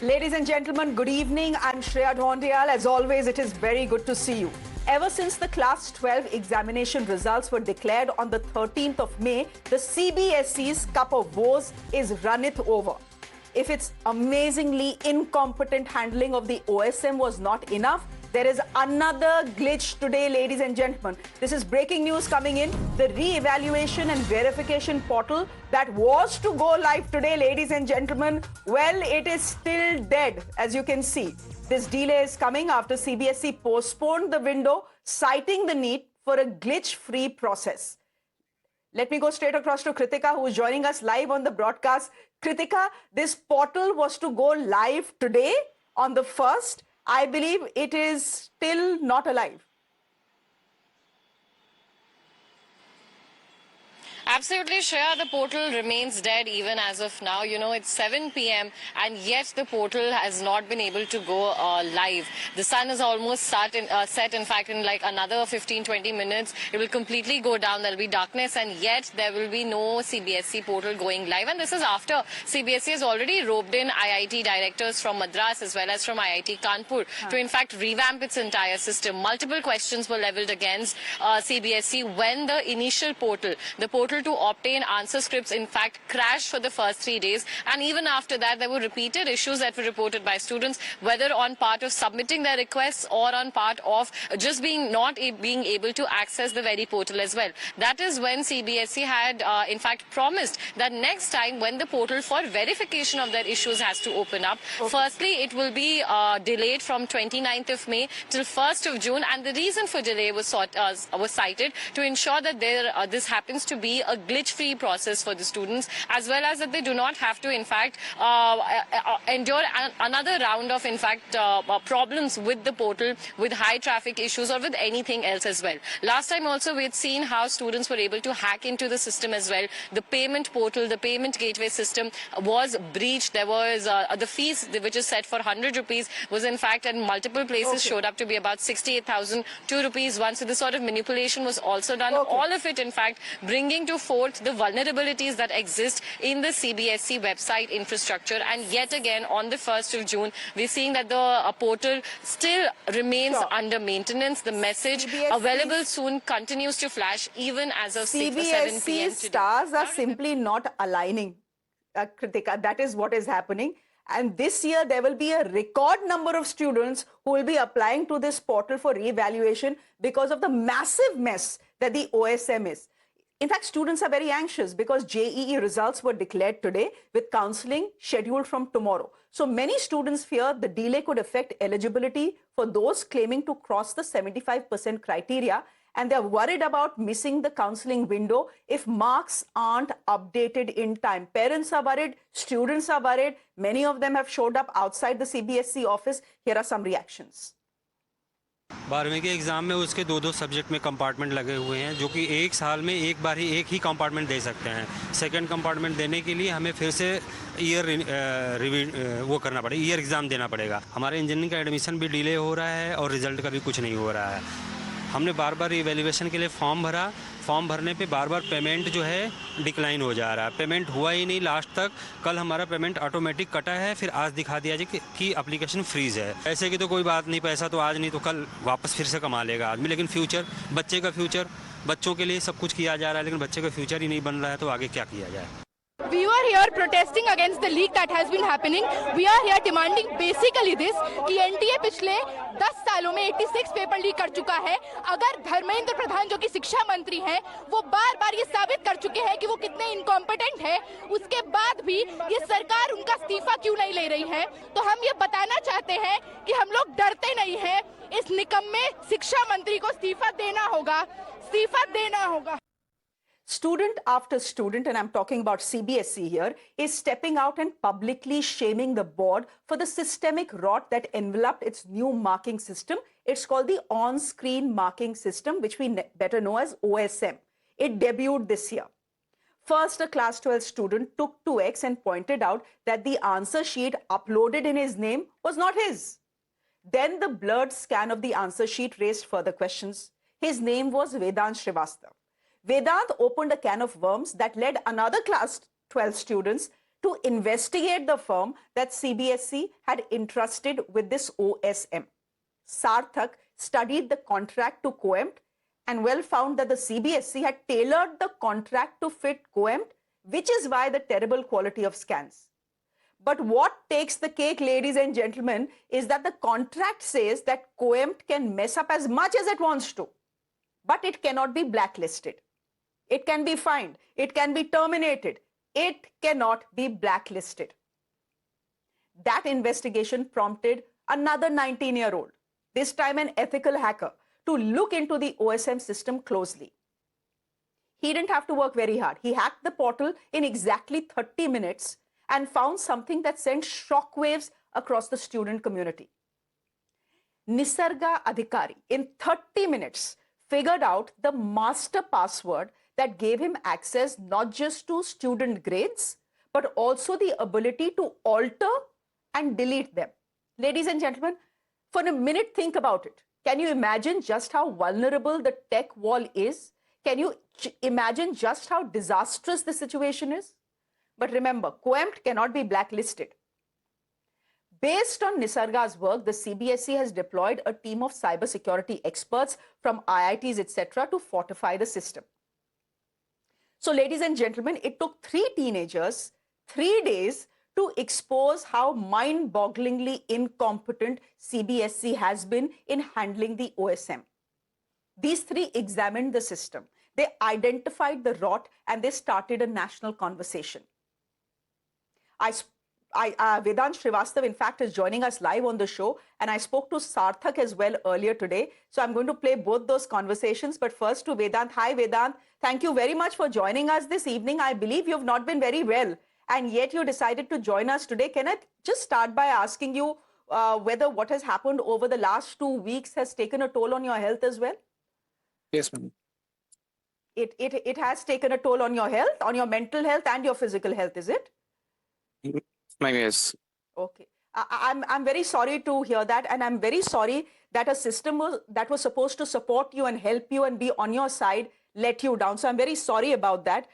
Ladies and gentlemen, good evening. I'm Shreya Dhondiyal. As always, it is very good to see you. Ever since the Class 12 examination results were declared on the 13th of May, the CBSE's cup of woes is runneth over. If its amazingly incompetent handling of the OSM was not enough, there is another glitch today, ladies and gentlemen. This is breaking news coming in. The re-evaluation and verification portal that was to go live today, ladies and gentlemen, well, it is still dead, as you can see. This delay is coming after CBSE postponed the window, citing the need for a glitch-free process. Let me go straight across to Kritika, who is joining us live on the broadcast. Kritika, this portal was to go live today on the 1st. I believe it is still not alive. Absolutely, Shreya, the portal remains dead even as of now. You know, it's 7 p.m. and yet the portal has not been able to go live. The sun is almost set. In fact, in like another 15-20 minutes, it will completely go down. There will be darkness and yet there will be no CBSE portal going live. And this is after CBSE has already roped in IIT directors from Madras as well as from IIT Kanpur to in fact revamp its entire system. Multiple questions were leveled against CBSE when the initial portal, the portal to obtain answer scripts, in fact, crashed for the first 3 days. And even after that, there were repeated issues that were reported by students, whether on part of submitting their requests or on part of just being able to access the very portal as well. That is when CBSE had, in fact, promised that next time when the portal for verification of their issues has to open up, firstly, it will be delayed from 29th of May till 1st of June. And the reason for delay was cited to ensure that this happens to be a glitch-free process for the students, as well as that they do not have to, in fact, endure another round of, in fact, problems with the portal, with high traffic issues or with anything else as well. Last time also we had seen how students were able to hack into the system as well. The payment portal, the payment gateway system was breached. There was the fees which is set for 100 rupees was in fact in multiple places showed up to be about 68,002 rupees once. So this sort of manipulation was also done. All of it, in fact, bringing to forth the vulnerabilities that exist in the CBSE website infrastructure. And yet again, on the 1st of June, we're seeing that the portal still remains under maintenance. The message available soon continues to flash even as of 7 p.m. CBSE stars are simply not aligning, Kritika. That is what is happening. And this year, there will be a record number of students who will be applying to this portal for re-evaluation because of the massive mess that the OSM is. In fact, students are very anxious because JEE results were declared today with counseling scheduled from tomorrow. So many students fear the delay could affect eligibility for those claiming to cross the 75% criteria, and they're worried about missing the counseling window if marks aren't updated in time. Parents are worried, students are worried. Many of them have showed up outside the CBSE office. Here are some reactions. 12वीं के exam में उसके दो subject में compartment लगे हुए हैं, जो कि एक साल में एक बार ही एक ही कंपार्टमेंट दे सकते हैं। सेकंड कंपार्टमेंट देने के लिए हमें फिर से वो करना पड़ेगा, ईयर एग्ज़ाम देना पड़ेगा। हमारे इंजीनियरिंग का एडमिशन भी डिले हो रहा है और रिज़ल्ट का भी कुछ नहीं हो रहा है। हमने बार बार इवैल्यूएशन के लिए फॉर्म भरा, फॉर्म भरने पे बार बार पेमेंट जो है डिक्लाइन हो जा रहा है। पेमेंट हुआ ही नहीं लास्ट तक। कल हमारा पेमेंट ऑटोमेटिक कटा है, फिर आज दिखा दिया जाए कि एप्लीकेशन फ्रीज़ है। पैसे की तो कोई बात नहीं, पैसा तो आज नहीं तो कल वापस फिर से कमा लेगा आदमी, लेकिन फ्यूचर, बच्चे का फ्यूचर, बच्चों के लिए सब कुछ किया जा रहा है, लेकिन बच्चे का फ्यूचर ही नहीं बन रहा है, तो आगे क्या किया जाए। We were here protesting against the leak that has been happening. We are here demanding basically this कि NTA पिछले 10 सालों में 86 पेपर लीक कर चुका है। अगर धर्मेंद्र प्रधान जो कि शिक्षा मंत्री हैं, वो बार-बार ये साबित कर चुके हैं कि वो कितने इनकॉम्पिटेंट हैं, उसके बाद भी ये सरकार उनका इस्तीफा क्यों नहीं ले रही है। तो हम ये बताना चाहते हैं कि हम लोग डरते नहीं हैं। इस निकम्मे शिक्षा मंत्री को इस्तीफा देना होगा, इस्तीफा देना होगा। Student after student, and I'm talking about CBSE here, is stepping out and publicly shaming the board for the systemic rot that enveloped its new marking system. It's called the on-screen marking system, which we better know as OSM. It debuted this year. First, a class 12 student took to X and pointed out that the answer sheet uploaded in his name was not his. Then the blurred scan of the answer sheet raised further questions. His name was Vedant Srivastava. Vedant opened a can of worms that led another class 12 students to investigate the firm that CBSE had entrusted with this OSM. Sarthak studied the contract to COEMT and well found that the CBSE had tailored the contract to fit COEMT, which is why the terrible quality of scans. But what takes the cake, ladies and gentlemen, is that the contract says that COEMT can mess up as much as it wants to, but it cannot be blacklisted. It can be fined. It can be terminated. It cannot be blacklisted. That investigation prompted another 19-year-old, this time an ethical hacker, to look into the OSM system closely. He didn't have to work very hard. He hacked the portal in exactly 30 minutes and found something that sent shockwaves across the student community. Nisarga Adhikari, in 30 minutes, figured out the master password that gave him access not just to student grades, but also the ability to alter and delete them. Ladies and gentlemen, for a minute, think about it. Can you imagine just how vulnerable the tech wall is? Can you imagine just how disastrous the situation is? But remember, COEMT cannot be blacklisted. Based on Nisarga's work, the CBSE has deployed a team of cybersecurity experts from IITs, etc., to fortify the system. So, ladies and gentlemen, it took 3 teenagers 3 days to expose how mind-bogglingly incompetent CBSE has been in handling the OSM. These 3 examined the system. They identified the rot and they started a national conversation. Vedant Srivastav, in fact, is joining us live on the show, and I spoke to Sarthak as well earlier today. So I'm going to play both those conversations. But first to Vedant. Hi, Vedant. Thank you very much for joining us this evening. I believe you've not been very well, and yet you decided to join us today. Can I just start by asking you whether what has happened over the last 2 weeks has taken a toll on your health as well? Yes, ma'am. It has taken a toll on your health, on your mental health and your physical health, is it? Ma'am, yes. Okay. I'm very sorry to hear that, and I'm very sorry that a system that was supposed to support you and help you and be on your side let you down. So I'm very sorry about that.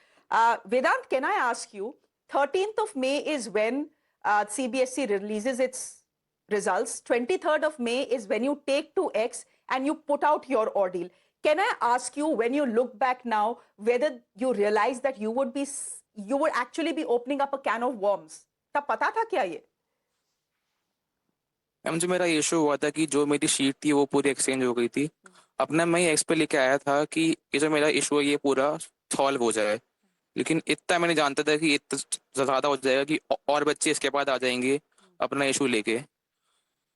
Vedant, can I ask you, 13th of May is when CBSE releases its results. 23rd of May is when you take to X and you put out your ordeal. Can I ask you, when you look back now, whether you realize that you would actually be opening up a can of worms? तब पता था क्या ये? Ma'am, जो मेरा issue हुआ था कि जो मेरी शीट थी वो पूरी एक्सचेंज हो गई थी. अपना मैं एक्स पे लेके आया था कि ये जो मेरा इशू है ये पूरा सॉल्व हो जाए, लेकिन इतना मैंने जानता था कि इतना ज़्यादा हो जाएगा कि और बच्चे इसके बाद आ जाएंगे अपना इशू लेके.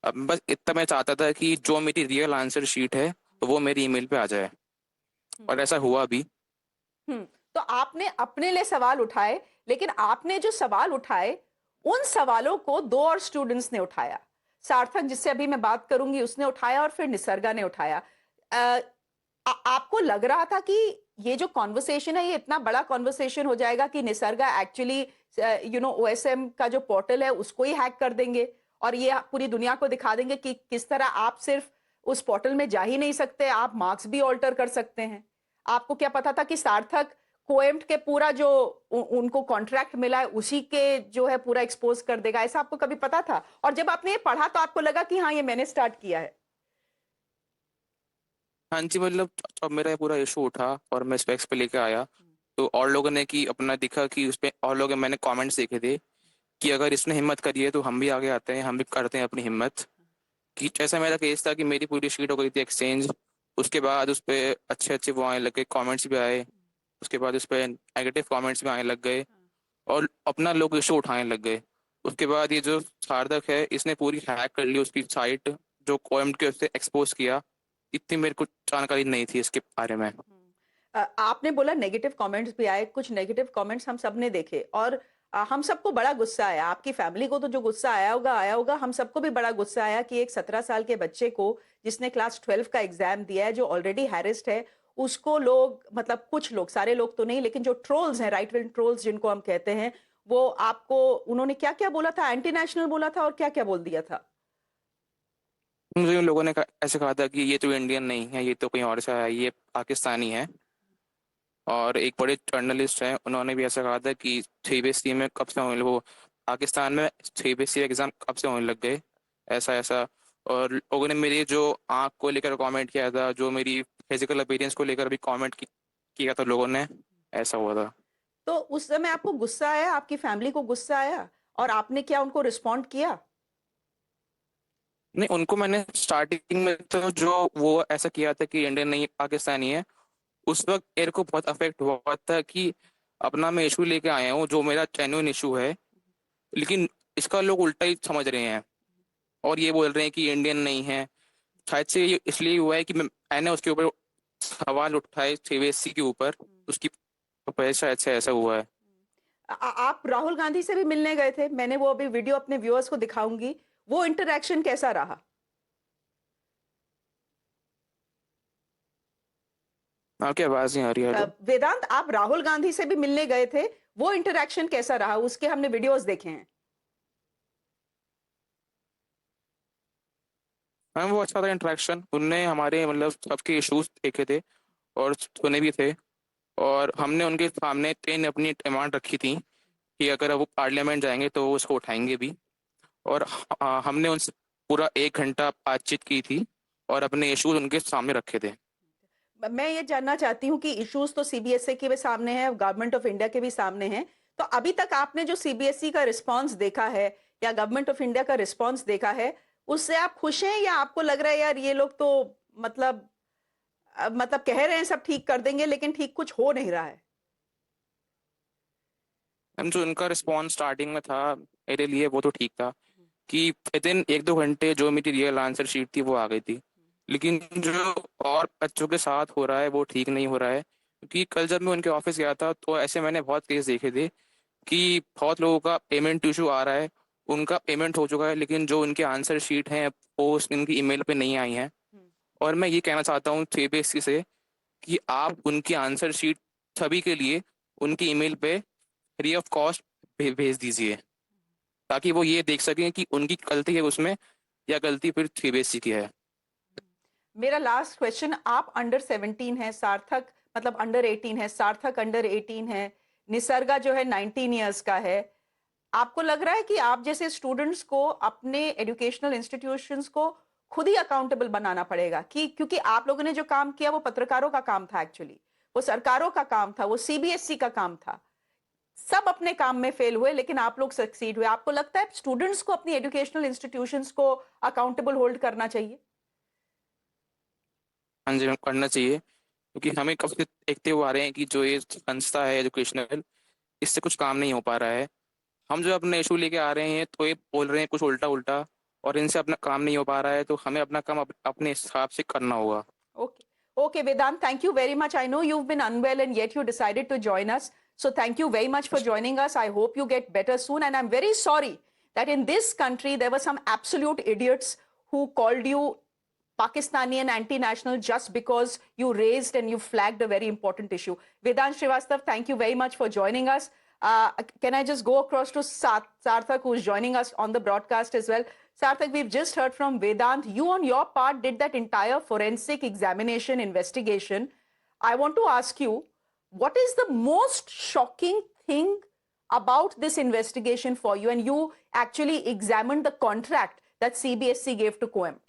अब बस इतना मैं चाहता था कि जो मेरी रियल आंसर शीट है तो वो मेरी ईमेल पे आ जाए, और ऐसा हुआ भी. तो आपने अपने लिए सवाल उठाए, लेकिन आपने जो सवाल उठाए उन सवालों को 2 और स्टूडेंट्स ने उठाया. सार्थक, जिससे अभी मैं बात करूंगी, उसने उठाया, और फिर निसर्गा ने उठाया. आपको लग रहा था कि ये जो कॉन्वर्सेशन है ये इतना बड़ा कॉन्वर्सेशन हो जाएगा कि निसर्गा एक्चुअली OSM का जो पोर्टल है उसको ही हैक कर देंगे और ये पूरी दुनिया को दिखा देंगे कि किस तरह आप सिर्फ उस पोर्टल में जा ही नहीं सकते, आप मार्क्स भी ऑल्टर कर सकते हैं? आपको क्या पता था कि सार्थक कोएम्ट के पूरा जो उनको कॉन्ट्रैक्ट मिला है उसी के जो है पूरा एक्सपोज कर देगा? ऐसा आपको कभी पता था? और जब आपने ये पढ़ा तो आपको लगा कि हाँ, ये मैंने स्टार्ट किया है? हाँ जी, मतलब जब मेरा पूरा इशू उठा और मैं स्पेक्स पे लेके आया तो और लोगों ने कि अपना दिखा कि उस पे और लोगों, मैंने कमेंट्स देखे थे कि अगर इसने हिम्मत करी है तो हम भी आगे आते हैं, हम भी करते हैं अपनी हिम्मत. कि जैसा मेरा केस था कि मेरी पूरी शीट हो गई थी एक्सचेंज, उसके बाद उस पर अच्छे वो आने लगे, कॉमेंट्स भी आए, उसके बाद उस पर नेगेटिव कॉमेंट्स भी आने लग गए और अपना लोग इशू उठाने लग गए. उसके बाद ये जो सार्थक है इसने पूरी हैक कर ली उसकी साइट, जो कोएम्ट के उससे एक्सपोज किया. इतनी मेरे को जानकारी नहीं थी इसके बारे में. आपने बोला नेगेटिव कमेंट्स भी आए, कुछ नेगेटिव कमेंट्स हम सब ने देखे और हम सबको बड़ा गुस्सा आया. आपकी फैमिली को तो जो गुस्सा आया होगा, हम सबको भी बड़ा गुस्सा आया कि एक 17 साल के बच्चे को जिसने क्लास 12 का एग्जाम दिया है, जो ऑलरेडी हैरेस्ड है, उसको लोग, मतलब कुछ लोग, सारे लोग तो नहीं, लेकिन जो ट्रोल्स हैं, राइट विंग ट्रोल्स जिनको हम कहते हैं, वो आपको उन्होंने क्या क्या बोला था? एंटी नेशनल बोला था और क्या क्या बोल दिया था? मुझे उन लोगों ने ऐसे कहा था कि ये तो इंडियन नहीं है, ये तो कहीं और से आया है, ये पाकिस्तानी है. और एक बड़े जर्नलिस्ट हैं, उन्होंने भी ऐसा कहा था कि सीबीएसई में कब से होने वो पाकिस्तान में सीबीएसई एग्जाम कब से होने लग गए, ऐसा ऐसा। और लोगों ने मेरी जो आँख को लेकर कमेंट किया था, जो मेरी फिजिकल अपीयरेंस को लेकर भी कमेंट किया था लोगों ने, ऐसा हुआ था। तो उस समय आपको गुस्सा आया, आपकी फैमिली को गुस्सा आया, और आपने क्या उनको रिस्पॉन्ड किया? नहीं, उनको मैंने स्टार्टिंग में तो जो वो ऐसा किया था कि इंडियन नहीं पाकिस्तानी है, उस वक्त मेरे को बहुत अफेक्ट हुआ था कि अपना मैं इशू लेके आया हूँ जो मेरा जेन्युइन इशू है, लेकिन इसका लोग उल्टा ही समझ रहे हैं और ये बोल रहे हैं कि इंडियन नहीं है। शायद से ये इसलिए हुआ है कि मैंने उसके ऊपर सवाल उठाए सीबीएसई के ऊपर, उसकी वजह से शायद से ऐसा हुआ है। आप राहुल गांधी से भी मिलने गए थे, मैंने वो अभी वीडियो अपने व्यूअर्स को दिखाऊंगी, वो इंटरेक्शन कैसा रहा? आपकी आवाज नहीं आ रही है। हेलो। वेदांत, आप राहुल गांधी से भी मिलने गए थे, वो इंटरेक्शन कैसा रहा? उसके हमने वीडियोस देखे हैं। हाँ, वो अच्छा था इंटरेक्शन, उनने हमारे मतलब सबके इश्यूज देखे थे और सुने भी थे, और हमने उनके सामने 3 अपनी डिमांड रखी थी कि अगर वो पार्लियामेंट जाएंगे तो वो उसको उठाएंगे भी। और हमने उनसे पूरा 1 घंटा बातचीत की थी और अपने इश्यूज उनके सामने रखे थे। मैं ये जानना चाहती हूँ कि इश्यूज तो सीबीएसई के भी सामने है, गवर्नमेंट ऑफ इंडिया के भी सामने हैं, तो अभी तक आपने जो सीबीएसई का रिस्पांस देखा है या गवर्नमेंट ऑफ इंडिया का रिस्पांस देखा है, उससे आप खुश हैं या आपको लग रहा है यार ये लोग तो मतलब कह रहे हैं सब ठीक कर देंगे लेकिन ठीक कुछ हो नहीं रहा है? मैम, जो उनका रिस्पॉन्स स्टार्टिंग में था मेरे लिए वो तो ठीक था कि विद इन 1-2 घंटे जो मेरी रियल आंसर शीट थी वो आ गई थी, लेकिन जो और बच्चों के साथ हो रहा है वो ठीक नहीं हो रहा है। क्योंकि कल जब मैं उनके ऑफिस गया था तो ऐसे मैंने बहुत केस देखे थे कि बहुत लोगों का पेमेंट इशू आ रहा है, उनका पेमेंट हो चुका है लेकिन जो उनके आंसर शीट हैं वो उनकी ईमेल पे नहीं आई हैं। और मैं ये कहना चाहता हूँ सीबीएसई से कि आप उनकी आंसर शीट सभी के लिए उनकी ईमेल पे फ्री ऑफ कॉस्ट भेज दीजिए, ताकि वो ये देख सकें कि उनकी गलती है उसमें या गलती फिर सीबीएसई की है। मेरा लास्ट क्वेश्चन, आप अंडर 17 है, सार्थक मतलब अंडर 18 है, सार्थक अंडर 18 है, निसर्गा जो है 19 इयर्स का है। आपको लग रहा है कि आप जैसे स्टूडेंट्स को अपने एजुकेशनल इंस्टीट्यूशंस को खुद ही अकाउंटेबल बनाना पड़ेगा, कि क्योंकि आप लोगों ने जो काम किया वो पत्रकारों का काम था, एक्चुअली वो सरकारों का काम था, वो सीबीएसई का काम था, सब अपने काम में फेल हुए लेकिन आप लोग सक्सीड हुए। आपको लगता है स्टूडेंट्स को अपनी एजुकेशनल इंस्टीट्यूशंस को अकाउंटेबल होल्ड करना चाहिए? हाँ जी, करना चाहिए, क्योंकि हमें कब से देखते हुए आ रहे हैं कि जो ये संस्था है एजुकेशनल, इससे कुछ काम नहीं हो पा रहा है। हम जो अपने इशू लेके आ रहे हैं तो ये बोल रहे हैं कुछ उल्टा उल्टा, और इनसे अपना काम नहीं हो पा रहा है, तो हमें अपना काम अपने हिसाब से करना होगा। Okay. Okay, Vedant, thank you very much. I know you've been unwell and yet you decided to join us. So thank you very much for joining us. I hope you get better soon. And I'm very sorry that in this country, there were some absolute idiots who called you Pakistani and anti-national just because you raised and you flagged a very important issue. Vedant Srivastav, thank you very much for joining us. Can I just go across to Sarthak, who's joining us on the broadcast as well? Sarthak, we've just heard from Vedant. You on your part did that entire forensic examination investigation. I want to ask you, what is the most shocking thing about this investigation for you? And you actually examined the contract that CBSE gave to COEMT.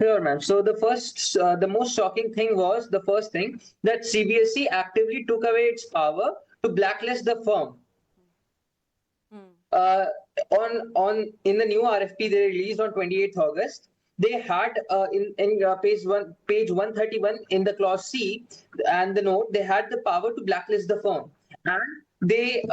Sure, ma'am. So the most shocking thing was the first thing that CBSE actively took away its power to blacklist the firm. In the new RFP they released on 28th August, they had in page 131 in the clause C and the note, they had the power to blacklist the firm, and they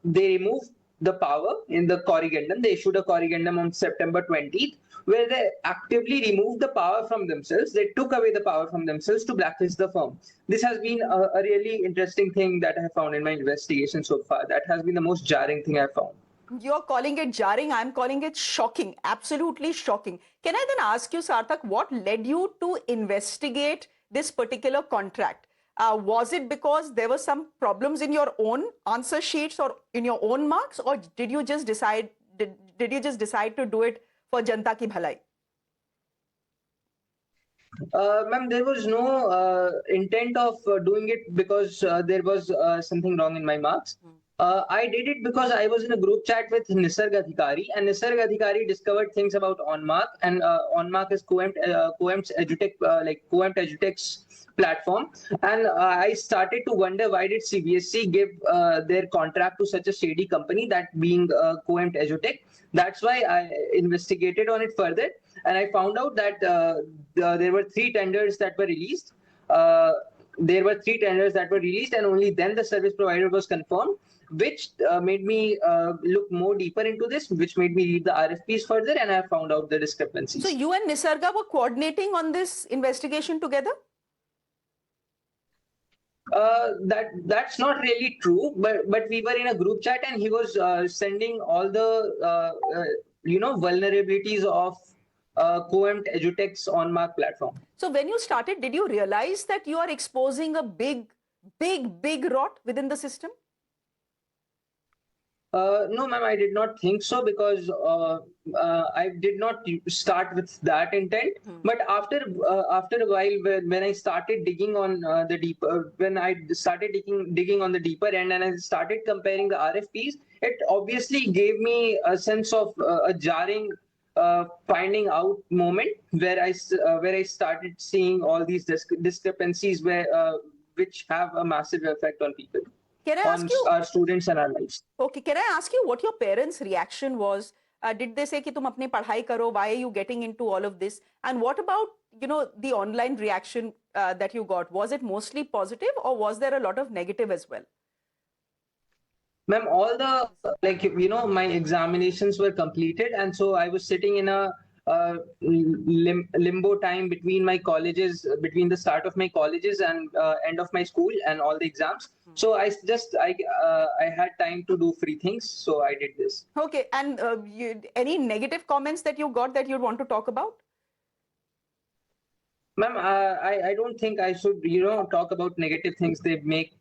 removed the power in the corrigendum. They issued a corrigendum on September 20th, where they actively removed the power from themselves. They took away the power from themselves to blacklist the firm. This has been a really interesting thing that I have found in my investigation so far. That has been the most jarring thing I've found. You're calling it jarring. I'm calling it shocking. Absolutely shocking. Can I then ask you, Sarthak, what led you to investigate this particular contract? Was it because there were some problems in your own answer sheets or in your own marks, or did you just decide to do it for Janta Ki Bhalai? Ma'am, there was no intent of doing it because there was something wrong in my marks. I did it because I was in a group chat with Nisarg Adhikari, and Nisarg Adhikari discovered things about OnMark, and OnMark is Coemp's EduTech, like Coemp EduTech's platform. And I started to wonder, why did CBSE give their contract to such a shady company, that being Coemp EduTech. That's why I investigated on it further, and I found out that there were three tenders that were released. And only then the service provider was confirmed, which made me look more deeper into this, which made me read the RFPs further, and I found out the discrepancies. So you and Nisarga were coordinating on this investigation together? That's not really true, but we were in a group chat, and he was sending all the vulnerabilities of Coemp EduTech's OnMark platform. So when you started, did you realize that you are exposing a big rot within the system? No, ma'am, I did not think so, because I did not start with that intent. But after a while, when I started digging on the deeper, when I started digging on the deeper end, and I started comparing the RFPs, it obviously gave me a sense of a jarring finding out moment, where I started seeing all these discrepancies which have a massive effect on people. Can I ask you? Our students and our lives. Okay, can I ask you what your parents' reaction was? Did they say कि तुम अपनी पढ़ाई करो? Why are you getting into all of this? And what about, the online reaction that you got? Was it mostly positive, or was there a lot of negative as well? Ma'am, all the, my examinations were completed, and so I was sitting in a limbo time between my colleges, between the start of my colleges and end of my school and all the exams. So I had time to do free things, so I did this. Okay, and any negative comments that you got that you'd want to talk about? Ma'am, I don't think I should, talk about negative things. They make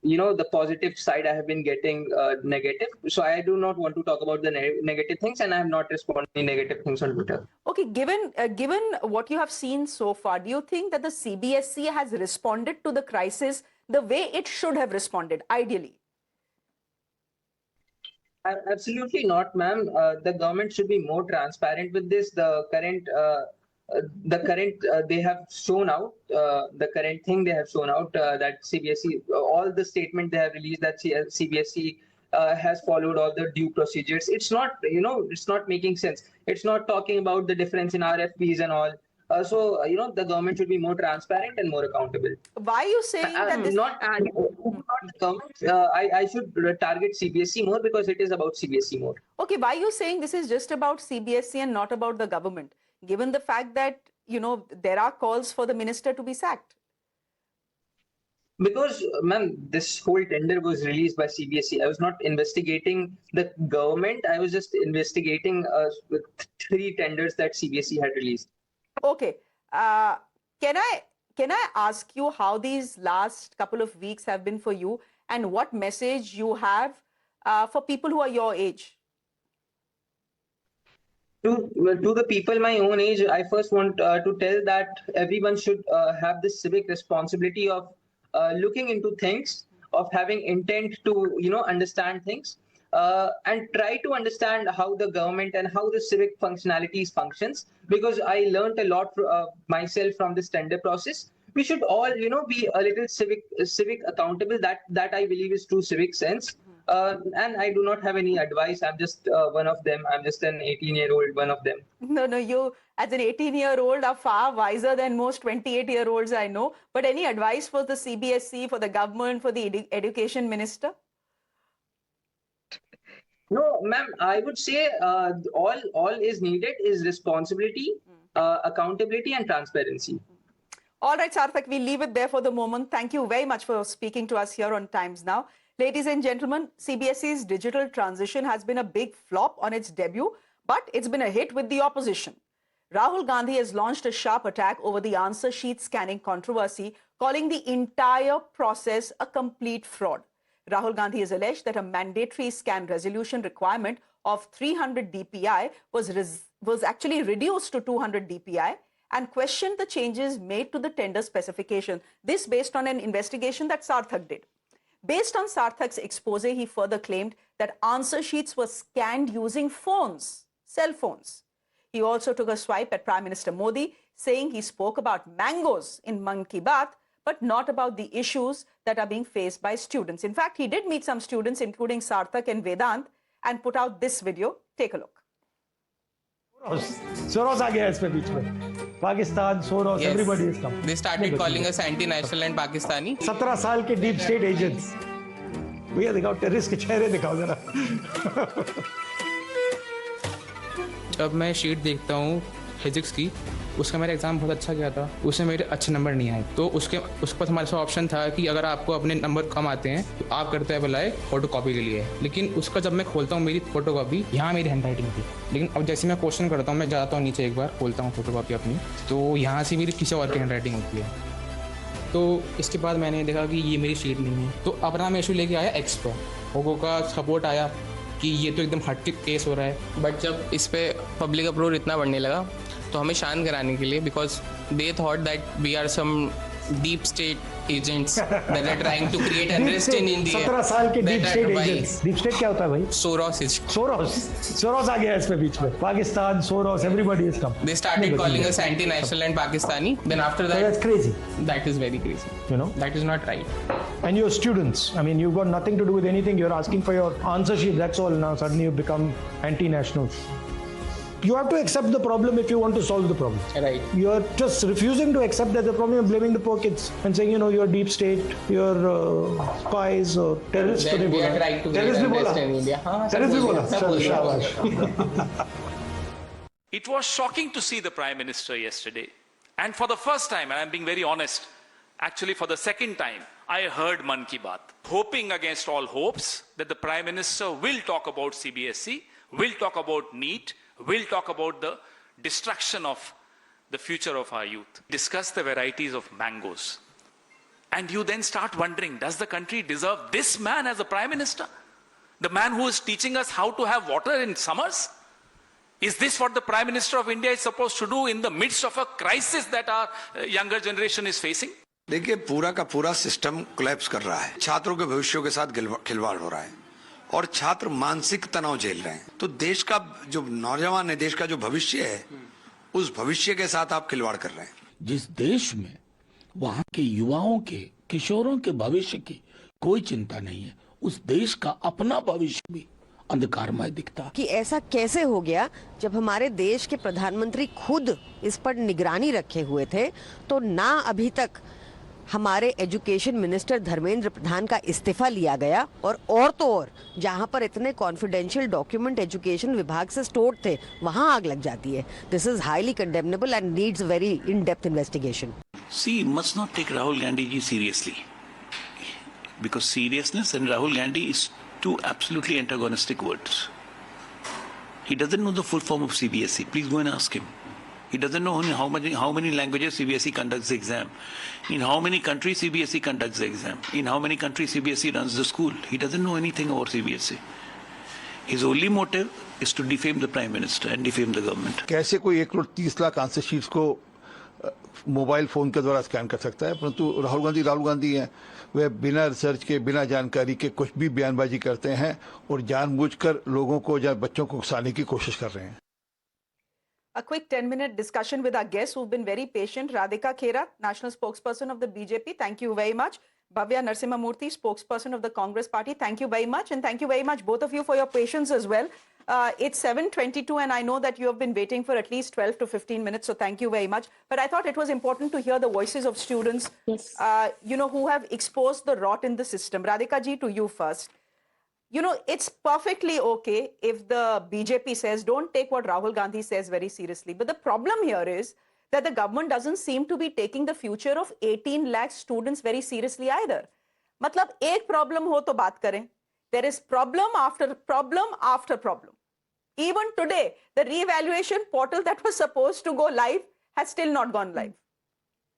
the positive side I have been getting negative. So I do not want to talk about the negative things, and I have not responded to negative things on Twitter. Okay, given what you have seen so far, do you think that the CBSE has responded to the crisis the way it should have responded, ideally? Absolutely not, ma'am. The government should be more transparent with this. They have shown out the current thing they have shown out that CBSE, all the statement they have released, that CBSE has followed all the due procedures. It's not, it's not making sense. It's not talking about the difference in RFPs and all. So the government should be more transparent and more accountable. Why are you saying that this? Not the government. I should target CBSE more, because it is about CBSE more. Okay, why are you saying this is just about CBSE and not about the government, given the fact that, there are calls for the minister to be sacked? Because, ma'am, this whole tender was released by CBSE. I was not investigating the government. I was just investigating three tenders that CBSE had released. Okay. Can I ask you how these last couple of weeks have been for you, and what message you have for people who are your age? To the people my own age, I first want to tell that everyone should have this civic responsibility of looking into things, of having intent to understand things, and try to understand how the government and how the civic functionalities functions. Because I learned a lot myself from this tender process. We should all be a little civic accountable. That I believe is true civic sense. And I do not have any advice. I'm just one of them. I'm just an 18-year-old, one of them. No, you as an 18-year-old are far wiser than most 28-year-olds I know. But any advice for the CBSE, for the government, for the education minister? No, ma'am, I would say all is needed is responsibility, accountability, and transparency. All right, Sarthak, we'll leave it there for the moment. Thank you very much for speaking to us here on Times Now. Ladies and gentlemen, CBSE's digital transition has been a big flop on its debut, but it's been a hit with the opposition. Rahul Gandhi has launched a sharp attack over the answer sheet scanning controversy, calling the entire process a complete fraud. Rahul Gandhi has alleged that a mandatory scan resolution requirement of 300 dpi was actually reduced to 200 DPI and questioned the changes made to the tender specification. This based on an investigation that Sarthak did. Based on Sarthak's expose, he further claimed that answer sheets were scanned using phones, cell phones. He also took a swipe at Prime Minister Modi, saying he spoke about mangoes in Mann Ki Baat, but not about the issues that are being faced by students. In fact, he did meet some students, including Sarthak and Vedant, and put out this video. Take a look. Soros आ गया इसमें बीच में Pakistan Soros Yes. everybody is come. They started calling us anti-national and Pakistani. 17 साल के deep state agents भैया दिखाओ terrorist के चेहरे दिखाओ जरा जब मैं शीट देखता हूँ फिजिक्स की, उसका मेरा एग्ज़ाम बहुत अच्छा गया था, उसमें मेरे अच्छे नंबर नहीं आए, तो उसके पास हमारे पास ऑप्शन था कि अगर आपको अपने नंबर कम आते हैं तो आप करते हैं बुलाए फोटो कॉपी के लिए। लेकिन उसका जब मैं खोलता हूँ मेरी फोटो कॉपी, यहाँ मेरी हैंड राइटिंग थी, लेकिन अब जैसे मैं क्वेश्चन करता हूँ, मैं जाता हूँ नीचे एक बार, खोलता हूँ फोटो कॉपी अपनी, तो यहाँ से मेरी किसी और की हैंड राइटिंग होती है। तो इसके बाद मैंने देखा कि ये मेरी शीट नहीं है, तो अपना मैं इशू लेके आया एक्स पर, होगो का सपोर्ट आया कि ये तो एकदम हट केस हो रहा है। बट जब इस पर पब्लिक अप्रूव इतना बढ़ने लगा तो हमें शांत कराने के लिए, because they thought that we are some deep state agents that are trying to create unrest in India. 17 साल के deep state agents. Deep state क्या होता है भाई? सोरोस आ गया इसमें बीच में Pakistan Soros everybody is come. They started calling us anti-national and Pakistani. Then after that, That's crazy. that is very crazy. You know? That is not right. And you're students. I mean, you've got nothing to do with anything. You're asking for your answer sheet. That's all. Now suddenly you become anti-nationals. You have to accept the problem if you want to solve the problem. Right. You're just refusing to accept that the problem. You're blaming the poor kids and saying, you know, you're deep state, you're spies or terrorists. Then we are trying to create unrest in India. हाँ, सब Terrorists भी बोलिए, बोला. सब चल, बोलिए। शाबाश. It was shocking to see the Prime Minister yesterday. And for the first time, and I'm being very honest, actually for the second time, I heard Mann Ki Baat, hoping against all hopes that the Prime Minister will talk about CBSE, will talk about NEET, will talk about the destruction of the future of our youth, discuss the varieties of mangoes. And you then start wondering, does the country deserve this man as a Prime Minister? The man who is teaching us how to have water in summers? Is this what the Prime Minister of India is supposed to do in the midst of a crisis that our younger generation is facing? देखिए पूरा का पूरा system collapse कर रहा है, छात्रों के भविष्यों के साथ खिलवाड़ हो रहा है और छात्र मानसिक तनाव झेल रहे हैं। तो देश का जो नौजवान है, देश का जो भविष्य है, उस भविष्य के साथ आप खिलवाड़ कर रहे हैं। जिस देश में वहाँ के युवाओं के, किशोरों के भविष्य की कोई चिंता नहीं है, उस देश का अपना भविष्य भी अंधकारमय दिखता। कि ऐसा कैसे हो गया जब हमारे देश के प्रधानमंत्री खुद इस पर निगरानी रखे हुए थे, तो ना अभी तक हमारे एजुकेशन मिनिस्टर धर्मेंद्र प्रधान का इस्तीफा लिया गया और तो और जहां पर इतने कॉन्फिडेंशियल डॉक्यूमेंट एजुकेशन विभाग से स्टोर्ड थे वहां आग लग जाती है। This is highly condemnable and needs very in depth investigation. See, must not take Rahul Gandhi ji seriously, because seriousness and Rahul Gandhi is two absolutely antagonistic words. He doesn't know the full form of CBSE. Please go and ask him. He doesn't know how many languages CBSE conducts the exam, in how many countries CBSE conducts the exam, in how many countries CBSE runs the school. He doesn't know anything about CBSE. His only motive is to defame the Prime Minister and defame the government. कैसे कोई 1,30,00,000 answer sheets को mobile phone के द्वारा scan कर सकता है? परंतु राहुल गांधी हैं, वे बिना रिसर्च के, बिना जानकारी के कुछ भी बयानबाजी करते हैं और जानबूझकर लोगों को या बच्चों को उकसाने की कोशिश कर रहे हैं। A quick 10-minute discussion with our guests who've been very patient. Radhika Khera, National Spokesperson of the BJP, thank you very much. Bhavya Narasimhamurthy, Spokesperson of the Congress Party, thank you very much. And thank you very much, both of you, for your patience as well. It's 7:22 and I know that you have been waiting for at least 12 to 15 minutes, so thank you very much. But I thought it was important to hear the voices of students, who have exposed the rot in the system. Radhika ji, to you first. It's perfectly okay if the BJP says, don't take what Rahul Gandhi says very seriously. But the problem here is that the government doesn't seem to be taking the future of 18 lakh students very seriously either. मतलब एक problem हो तो बात करें. There is problem after problem after problem. Even today, the re-evaluation portal that was supposed to go live has still not gone live.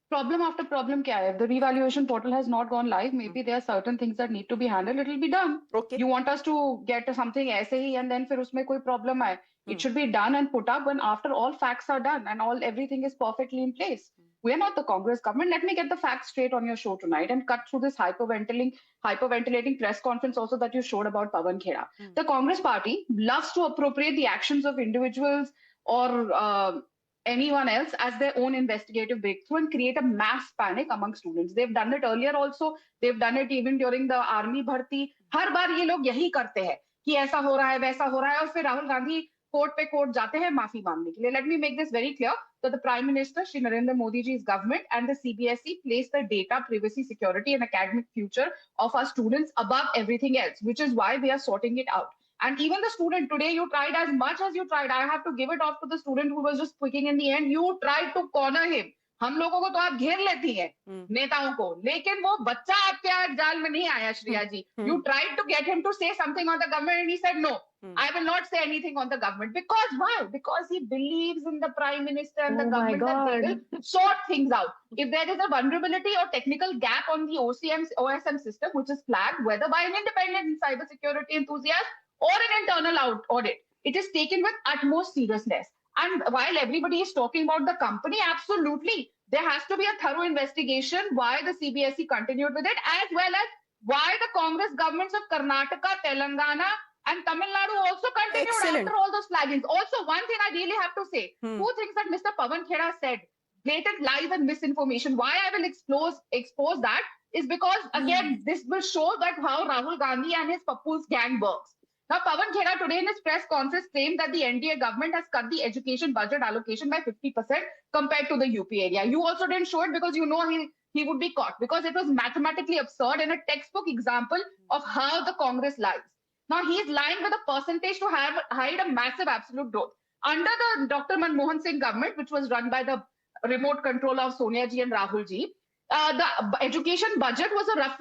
problem after problem kya hai? If the revaluation portal has not gone live, maybe there are certain things that need to be handled. It will be done. Okay. You want us to get something aise hi and then fir usme koi problem hai. It should be done and put up when after all facts are done and everything is perfectly in place. We are not the Congress government. Let me get the facts straight on your show tonight and cut through this hyperventilating press conference also that you showed about Pawan Khera. The Congress party loves to appropriate the actions of individuals or anyone else as their own investigative breakthrough and create a mass panic among students. They've done it earlier also. They've done it even during the army bharti. हर बार ये लोग यही करते हैं कि ऐसा हो रहा है वैसा हो रहा है और फिर राहुल गांधी कोर्ट पे कोर्ट जाते हैं माफी मांगने के लिए. Let me make this very clear that the Prime Minister, Shri Narendra Modi ji's government and the CBSE place the data privacy, security and academic future of our students above everything else, which is why we are sorting it out. And even the student today, you tried as much as you tried. I have to give it off to the student who was just speaking in the end. You tried to corner him. हम लोगों को तो आप घेर लेती हैं नेताओं को, लेकिन वो बच्चा आपके जाल में नहीं आया श्रेया जी. You tried to get him to say something on the government and he said no. I will not say anything on the government. Because why? Because he believes in the Prime Minister and the government that they will sort things out. If there is a vulnerability or technical gap on the OSM system, which is flagged whether by an independent cybersecurity enthusiast or an internal audit, it is taken with utmost seriousness. And while everybody is talking about the company, absolutely, there has to be a thorough investigation why the CBSE continued with it, as well as why the Congress governments of Karnataka, Telangana, and Tamil Nadu also continued after all those flaggings. Also, one thing I really have to say, two things that Mr. Pawan Khera said, blatant lies and misinformation. Why I will expose that is because, again, this will show that how Rahul Gandhi and his Papu's gang works. Now, Pawan Khera today in his press conference claimed that the NDA government has cut the education budget allocation by 50% compared to the UP area. You also didn't show it because you know he would be caught, because it was mathematically absurd and a textbook example of how the Congress lies. Now, he is lying with a percentage to hide a massive absolute growth. Under the Dr. Manmohan Singh government, which was run by the remote control of Sonia ji and Rahul ji, the education budget was a rough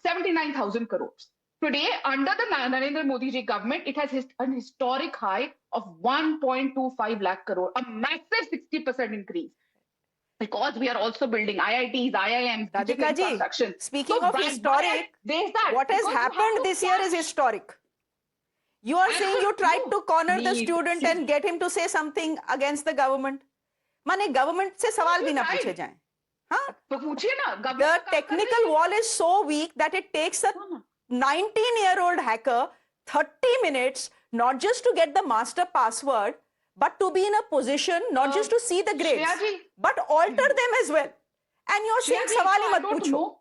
79,000 crores. Today, under the Narendra Modi ji government, it has an historic high of 1.25 lakh crore, a massive 60% increase. Because we are also building IITs, IIMs, Radhika ji, speaking of historic, what has happened this year is historic. You are saying you tried to corner the student and get him to say something against the government. माने government से सवाल भी ना पूछे जाएं. हाँ? The technical wall is so weak that it takes a 19-year-old hacker 30 minutes not just to get the master password, but to be in a position not just to see the grades, but alter them as well. And you're saying सवाल ही मत पूछो.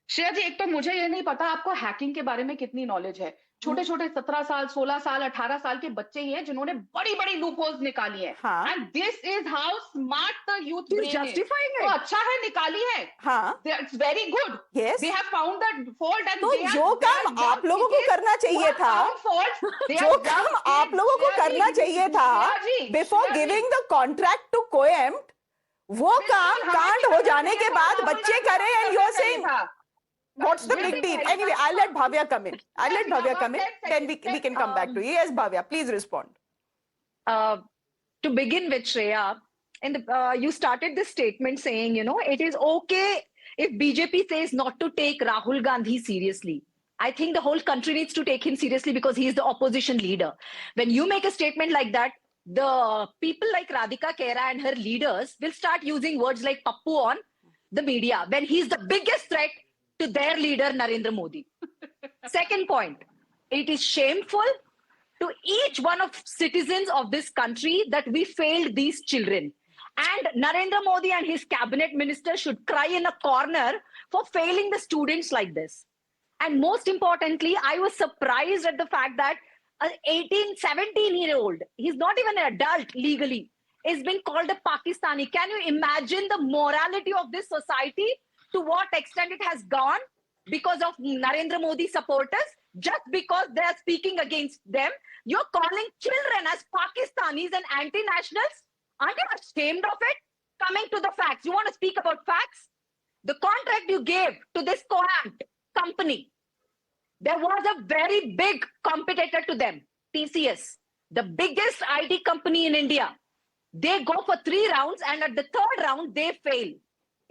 श्रेया जी, एक तो मुझे ये नहीं पता आपको हैकिंग के बारे में कितनी नॉलेज है. छोटे छोटे 17 साल 16 साल 18 साल के बच्चे ही हैं जिन्होंने बड़ी बड़ी लूप होल्स निकाली है. And this is how smart the youth brain is justifying it. तो अच्छा है निकाली है. It's very good. They have found the fault and तो जो काम आप लोगों को करना चाहिए था, जो काम आप लोगों को करना चाहिए था before giving the contract to कोएम्ट, वो काम कांड हो जाने के बाद बच्चे करें and you are saying what's the big deal? Anyway, I'll let Bhavya come in. Then we can come back to you. Yes, Bhavya, please respond. To begin with, Shreya, you started this statement saying, you know, it is okay if BJP says not to take Rahul Gandhi seriously. I think the whole country needs to take him seriously because he is the opposition leader. When you make a statement like that, the people like Radhika Khera and her leaders will start using words like Pappu on the media when he's the biggest threat to their leader Narendra Modi. Second point, it is shameful to each one of citizens of this country that we failed these children. And Narendra Modi and his cabinet minister should cry in a corner for failing the students like this. And most importantly, I was surprised at the fact that an 18, 17-year-old, he's not even an adult legally, is being called a Pakistani. Can you imagine the morality of this society? To what extent it has gone because of Narendra Modi supporters, just because they are speaking against them. You're calling children as Pakistanis and anti-nationals. Aren't you ashamed of it? Coming to the facts. You want to speak about facts? The contract you gave to this Cohant company, there was a very big competitor to them, TCS, the biggest IT company in India. They go for 3 rounds and at the 3rd round, they fail.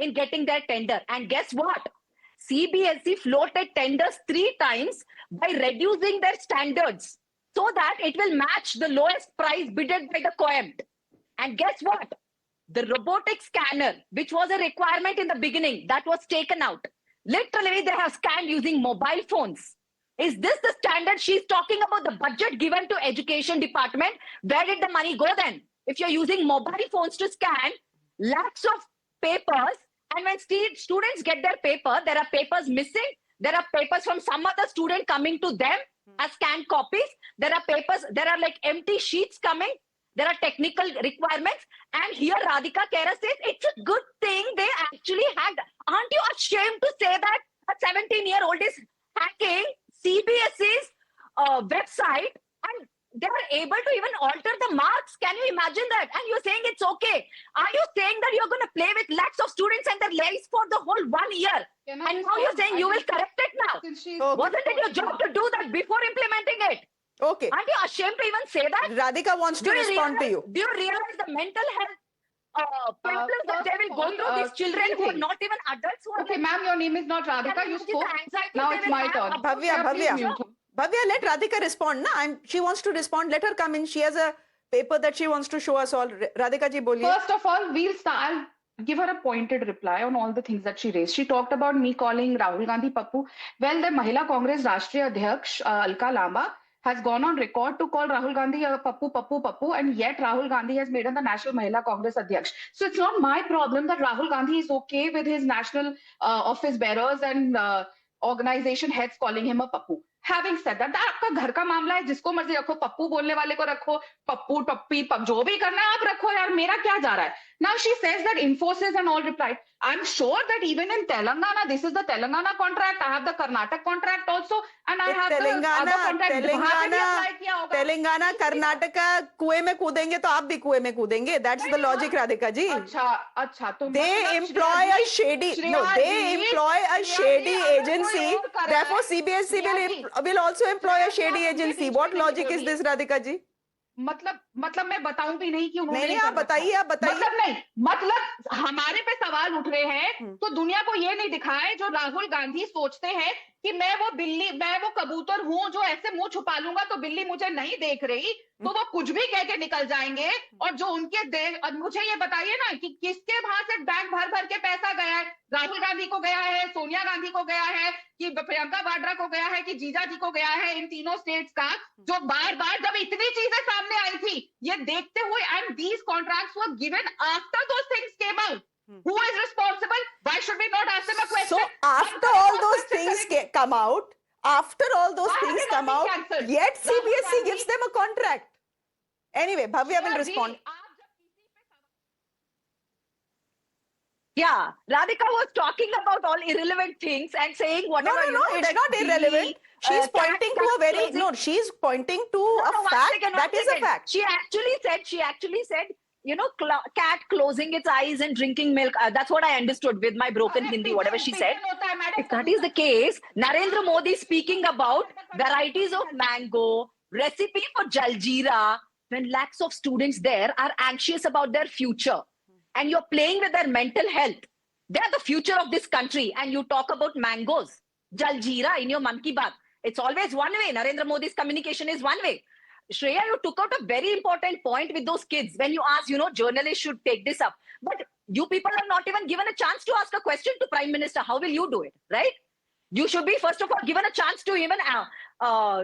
in getting their tender. And guess what? CBSE floated tenders 3 times by reducing their standards so that it will match the lowest price bidded by the COEMT. And guess what? The robotic scanner, which was a requirement in the beginning, that was taken out. Literally, they have scanned using mobile phones. Is this the standard? She's talking about the budget given to education department. Where did the money go then? If you're using mobile phones to scan lakhs of papers, and when students get their paper, there are papers missing. There are papers from some other student coming to them as scanned copies. There are papers, there are like empty sheets coming. There are technical requirements. And here Radhika Khera says it's a good thing they actually hacked. Aren't you ashamed to say that a 17-year-old is hacking CBSE's website and they are able to even alter the marks? Can you imagine that? And you're saying it's okay. Are you saying that you're going to play with lakhs of students and their lives for the whole 1 year? And now you're saying you will correct it now. Wasn't it your job to do that before implementing it? Okay. Aren't you ashamed to even say that? Radhika wants to respond to you. Do you realize the mental health problems that they will go through, these children who are not even adults? Okay, ma'am, your name is not Radhika. You spoke. Now it's my turn. Bhavya, let Radhika respond. She wants to respond. Let her come in. She has a paper that she wants to show us all. Radhika ji, boliye. First of all, I'll give her a pointed reply on all the things that she raised. She talked about me calling Rahul Gandhi Pappu. Well, the Mahila Congress Rashtriya Adhyaksh, Alka Lamba, has gone on record to call Rahul Gandhi Pappu, and yet Rahul Gandhi has made him the National Mahila Congress Adhyaksh. So it's not my problem that Rahul Gandhi is okay with his national office bearers and organization heads calling him a Pappu. Having said that, आपका घर का मामला है, जिसको मर्जी रखो, पप्पू बोलने वाले को रखो, पप्पू टप्पी जो भी करना है आप रखो यार, मेरा क्या जा रहा है? Now she says that Infosys and all replied. I'm sure that even in Telangana, this is the Telangana contract. I have the Karnataka contract also, and I have the other contract. Telangana, Karnataka, कुएं में कूदेंगे तो आप भी कुएं में कूदेंगे. That's the logic, Radhika ji. अच्छा तो they employ a shady agency. Therefore, CBSE will also employ a shady agency. What logic is this, Radhika ji? मतलब मैं बताऊं भी नहीं कि उन्होंने नहीं, आप बताइए मतलब हमारे पे सवाल उठ रहे हैं तो दुनिया को ये नहीं दिखाए जो राहुल गांधी सोचते हैं कि मैं वो कबूतर हूं जो ऐसे मुंह छुपा लूंगा तो बिल्ली मुझे नहीं देख रही, तो वो कुछ भी कह के निकल जाएंगे। और जो उनके मुझे ये बताइए ना कि किसके वहां से बैंक भर के पैसा गया है? राहुल गांधी को गया है, सोनिया गांधी को गया है, कि प्रियंका वाड्रा को गया है, कि जीजा जी को गया है? इन तीनों स्टेट्स का जो बार जब इतनी चीजें सामने आई थी ये देखते हुए, and these contracts were given after those things came out. Who is responsible? Why should we not ask them a question? So after all those things come out, yet CBSE gives them a contract. Anyway, Bhavya will respond. Yeah, Radhika was talking about all irrelevant things and saying whatever. No, it's not irrelevant. She's pointing to she's pointing to a fact. That is a fact. She actually said, you know, cat closing its eyes and drinking milk. That's what I understood with my broken Hindi, whatever she said. If that is the case, Narendra Modi speaking about varieties of mango, recipe for jaljeera, when lakhs of students there are anxious about their future and you're playing with their mental health. They're the future of this country, and you talk about mangoes, jaljeera in your Mann Ki Baat. It's always one way. Narendra Modi's communication is one way. Shreya, you took out a very important point with those kids when you asked, you know, journalists should take this up. But you people are not even given a chance to ask a question to Prime Minister. How will you do it, right? You should be, first of all, given a chance to even,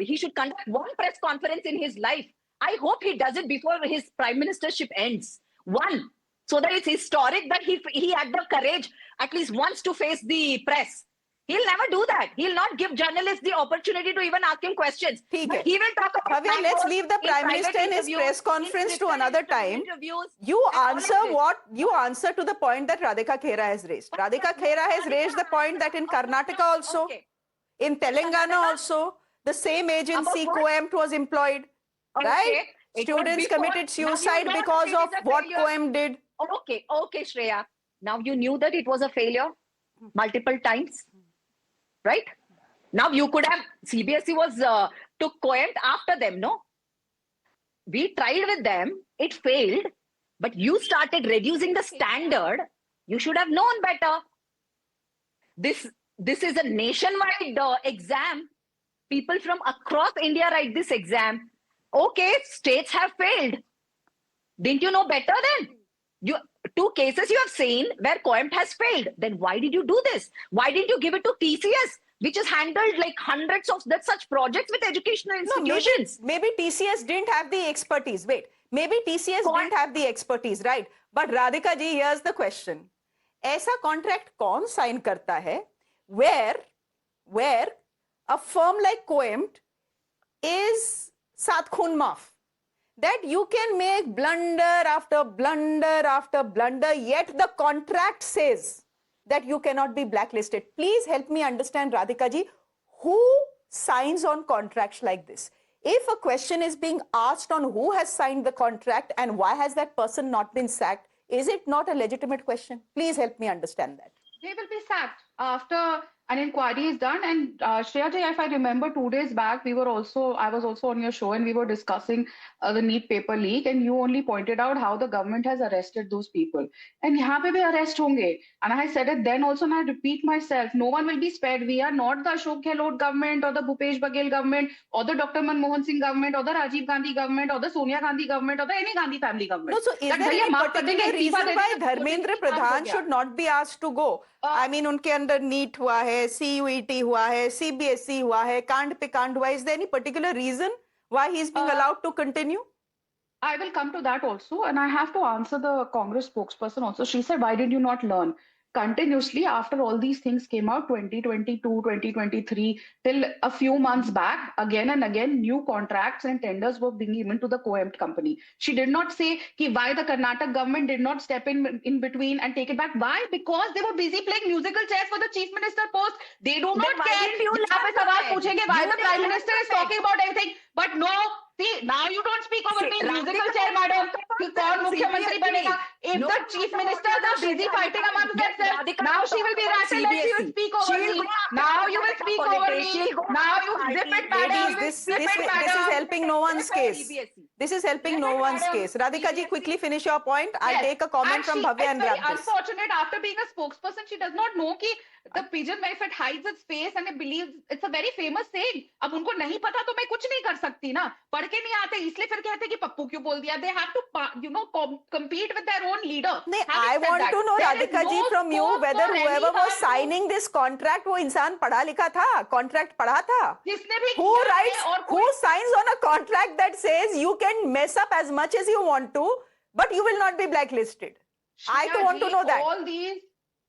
he should conduct one press conference in his life. I hope he does it before his Prime Ministership ends. One, so that it's historic that he had the courage at least once to face the press. He'll never do that. He'll not give journalists the opportunity to even ask him questions. He will talk about... Bhavya, let's leave the Prime Minister in his press conference to another time. You answer to the point that Radhika Khera has raised. Radhika Khera has raised the point that in Karnataka also, in Telangana also, the same agency, COEMT, was employed. Right? Students committed suicide because of what COEMT did. Okay, Shreya. Now you knew that it was a failure multiple times. Right? Now you could have, CBSE took COEMT after them, no? We tried with them, it failed, but you started reducing the standard You should have known better. This is a nationwide exam. People from across India write this exam. Okay, states have failed. Didn't you know better then? Two cases you have seen where COEMT has failed. Then why did you do this? Why didn't you give it to TCS, which has handled like hundreds of such projects with educational institutions? No, maybe TCS didn't have the expertise. Wait, maybe TCS didn't have the expertise, right? But Radhika ji, here's the question. ऐसा contract कौन sign करता है where a firm like COEMT is सात खून माफ? That you can make blunder after blunder after blunder, yet the contract says that you cannot be blacklisted. Please help me understand, Radhika ji, who signs on contracts like this? If a question is being asked on who has signed the contract and why has that person not been sacked, is it not a legitimate question? Please help me understand that. They will be sacked after an inquiry is done. And Shreya ji, if I remember 2 days back, I was also on your show and we were discussing the NEET paper leak, and you only pointed out how the government has arrested those people. And यहाँ पे भी arrest होंगे. And I said it then also, and I repeat myself, no one will be spared. We are not the Ashok Gehlot government or the Bhupesh Baghel government or the Dr. Manmohan Singh government or the Rajiv Gandhi government or the Sonia Gandhi government or the any Gandhi family government. No, so is there any particular reason why Dharmendra Pradhan should not be asked to go? I mean, उनके अंदर NEET हुआ है, CUET हुआ है, CBSE हुआ है, कांड पे कांड हुआ. Is there any particular reason why he is being allowed to continue? I will come to that also, and I have to answer the Congress spokesperson also. She said, why did you not learn? Continuously, after all these things came out, 2022, 2023, till a few months back, again and again, new contracts and tenders were being given to the COEMT company. She did not say why the Karnataka government did not step in between and take it back. Why? Because they were busy playing musical chairs for the chief minister post. They do not care. Why the prime minister is talking about everything, but no. See, now you don't speak over me, musical chair, madam. कौन मुख्यमंत्री बनेगा? If the chief minister is busy fighting among themselves, now she will be rattled and she will speak over me. Now you will speak over me. Now you zip it, madam. This is helping no one's case. This is helping no one's case. Radhika ji, quickly finish your point. I'll take a comment from Bhavya and wrap this. Unfortunate, after being a spokesperson, she does not know कि the pigeon, if it hides its face and it believes, it's a very famous saying. अब उनको नहीं पता तो मैं कुछ नहीं कर सकती ना. पढ़ के नहीं आते, इसलिए फिर कहते कि पप्पू क्यों बोल दिया? They have to, compete with their own leader. नहीं, I want to know, Radhika ji, from you whether whoever was signing this contract वो इंसान पढ़ा लिखा था, contract पढ़ा था. Who signs on a contract that says you can mess up as much as you want to, but you will not be blacklisted? I don't want to know that.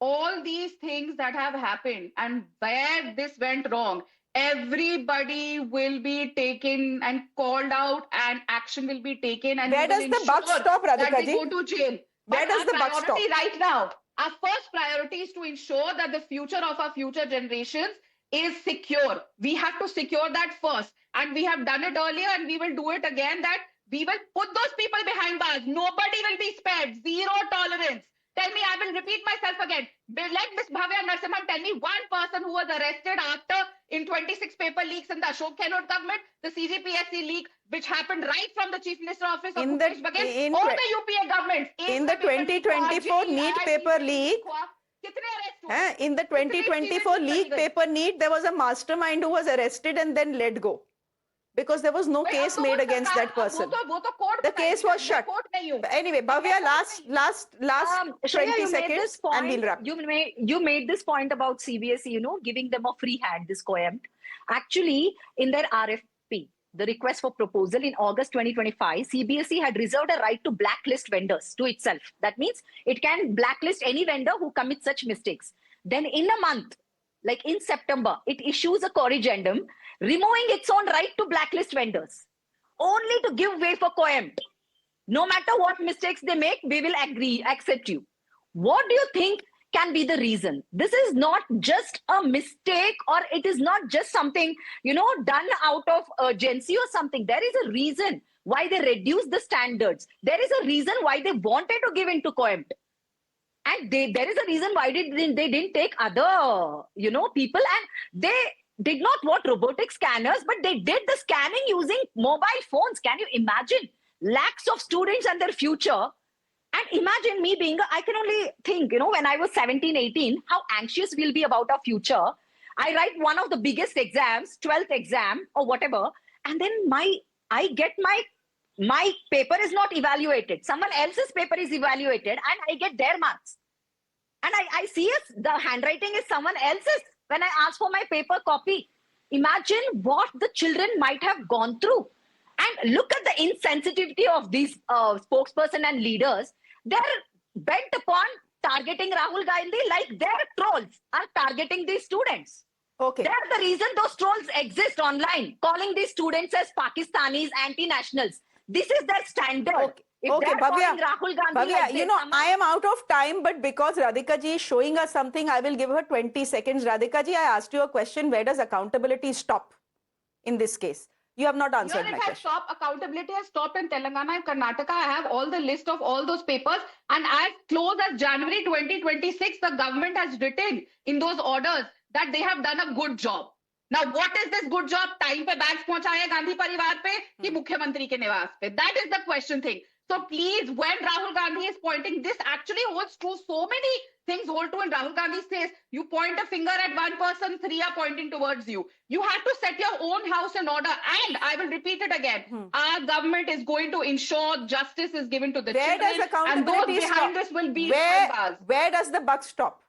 All these things that have happened and where this went wrong, everybody will be taken and called out and action will be taken. And where does the buck stop, Radhika ji? Go to jail. Where does the buck stop? Right now, our first priority is to ensure that the future of our future generations is secure. We have to secure that first. And we have done it earlier and we will do it again, that we will put those people behind bars. Nobody will be spared. Zero tolerance. Tell me, I will repeat myself again. Let Ms. Bhavya Narasimhan tell me one person who was arrested after in 26 paper leaks in the Ashok Gehlot government, the CGPSC leak, which happened right from the Chief Minister office of Bhupesh Baghel, or the UPA government. In the 2024 NEET paper leak, in the 2024 leak paper NEET, there was a mastermind who was arrested and then let go. Because there was no case made against that person. The case was shut. Anyway, Bhavya, last 20 seconds and we'll wrap. You made this point about CBSE, giving them a free hand, this COEMT. Actually, in their RFP, the request for proposal in August 2025, CBSE had reserved a right to blacklist vendors to itself. That means it can blacklist any vendor who commits such mistakes. Then in a month, like in September, it issues a corrigendum removing its own right to blacklist vendors, only to give way for COEMT. No matter what mistakes they make, we will accept you. What do you think can be the reason? This is not just a mistake, or it is not just something, done out of urgency or something. There is a reason why they reduced the standards. There is a reason why they wanted to give in to COEMT. And there is a reason why they didn't take other, people, and they did not want robotic scanners, but they did the scanning using mobile phones. Can you imagine? Lakhs of students and their future, And imagine me being, I can only think, when I was 17, 18, how anxious we'll be about our future. I write one of the biggest exams, 12th exam or whatever, and then I get my paper is not evaluated. Someone else's paper is evaluated and I get their marks. And I see the handwriting is someone else's when I ask for my paper copy. Imagine what the children might have gone through. And look at the insensitivity of these spokesperson and leaders. They're bent upon targeting Rahul Gandhi like their trolls are targeting these students. Okay. They're the reason those trolls exist online, calling these students as Pakistanis, anti-nationals. This is their standard. Okay. If Okay, they're Bhavya, calling Rahul Gandhi Bhavya, like this, I am out of time, but because Radhika ji is showing us something, I will give her 20 seconds. Radhika ji, I asked you a question. Where does accountability stop in this case? You have not answered my question. Stopped. Accountability has stopped in Telangana and Karnataka. I have all the list of all those papers. And as close as January 2026, the government has written in those orders that they have done a good job. Now, what is this good job? Time pe bags pahunchaye Gandhi परिवार पे कि मुख्यमंत्री के निवास पे? That is the question thing. So please, when Rahul Gandhi is pointing, this actually holds true. So many things hold true. And Rahul Gandhi says, you point a finger at one person, three are pointing towards you. You have to set your own house in order. And I will repeat it again. Our government is going to ensure justice is given to the Where children. does accountability and those behind stop? this will be Where does the buck stop?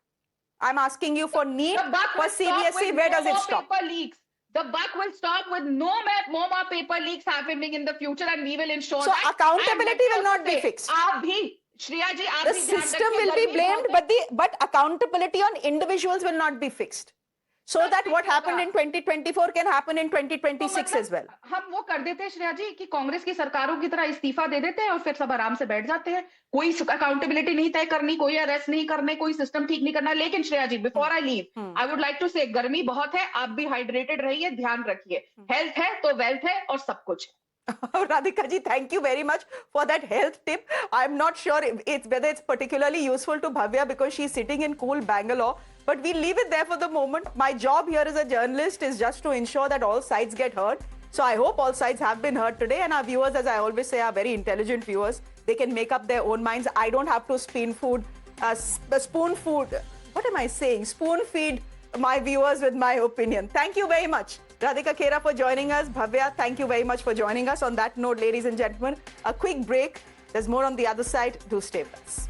I'm asking you for NEET, for CBSE, where does it stop? Paper leaks. The buck will stop with no more paper leaks happening in the future, and we will ensure So that. accountability will not be fixed. Shreya ji, The system will be blamed, but accountability on individuals will not be fixed. So that what happened in 2024 can happen in 2026 as well. हम वो कर देते हैं श्रेया जी कि कांग्रेस की सरकारों की तरह इस्तीफा दे देते हैं और फिर सब आराम से बैठ जाते हैं. कोई अकाउंटेबिलिटी नहीं तय करनी, कोई अरेस्ट नहीं करने, कोई सिस्टम ठीक नहीं करना. लेकिन Shreya ji, before I leave, I would like to say, गर्मी बहुत है, आप भी हाइड्रेटेड रहिए, ध्यान रखिए. हेल्थ है तो वेल्थ है और सब कुछ है. Radhika ji, thank you very much for that health tip. I'm not sure whether it's particularly useful to Bhavya because she's sitting in cool Bangalore, but we'll leave it there for the moment. My job here as a journalist is just to ensure that all sides get heard. So I hope all sides have been heard today, and our viewers, as I always say, are very intelligent viewers. They can make up their own minds. I don't have to spoon feed my viewers with my opinion. Thank you very much, Radhika Khera, for joining us. Bhavya, thank you very much for joining us. On that note, ladies and gentlemen, a quick break. There's more on the other side. Do stay with us.